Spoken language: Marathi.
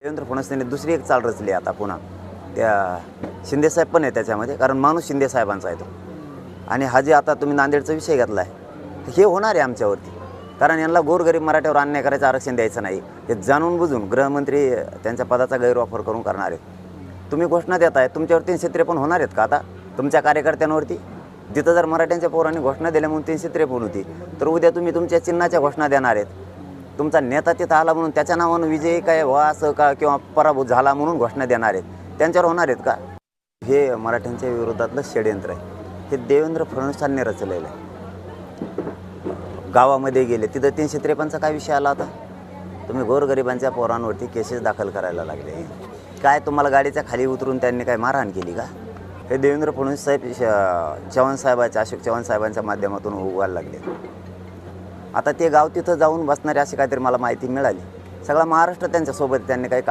देवेंद्र फडणवीसांनी दुसरी एक चाल रचली आता पुन्हा. त्या शिंदेसाहेब पण आहे त्याच्यामध्ये, कारण माणूस शिंदेसाहेबांचा आहे तो. आणि हा जे आता तुम्ही नांदेडचा विषय घेतला आहे, हे होणार आहे आमच्यावरती. कारण यांना गोरगरीब मराठ्यावर अन्याय करायचं, आरक्षण द्यायचं नाही, हे जाणून बुजून गृहमंत्री त्यांच्या पदाचा गैरवापर करून करणार आहेत. तुम्ही घोषणा देत आहे, तुमच्यावर 353 होणार आहेत का आता तुमच्या कार्यकर्त्यांवरती? जिथं जर मराठ्यांच्या पोरांनी घोषणा दिल्या म्हणून 353 होती, तर उद्या तुम्ही तुमच्या चिन्हाच्या घोषणा देणार आहेत. तुमचा नेता तिथं आला म्हणून त्याच्या नावानं विजयी काय व्हा असं का किंवा पराभूत झाला म्हणून घोषणा देणार आहेत, त्यांच्यावर होणार आहेत का? हे मराठ्यांच्या विरोधातलं षडयंत्र आहे. हे देवेंद्र फडणवीसांनी रचलेलं आहे. गावामध्ये गेले तिथं 353चा काय विषय आला होता? तुम्ही गोरगरिबांच्या पोरांवरती केसेस दाखल करायला लागले. काय तुम्हाला गाडीच्या खाली उतरून त्यांनी काय मारहाण केली का? हे देवेंद्र फडणवीस साहेब चव्हाण साहेबांच्या, अशोक चव्हाण साहेबांच्या माध्यमातून उगवायला लागले. आता ते गाव तिथं जाऊन बसणारे अशी काहीतरी मला माहिती मिळाली. सगळा महाराष्ट्र त्यांच्यासोबत, त्यांनी काही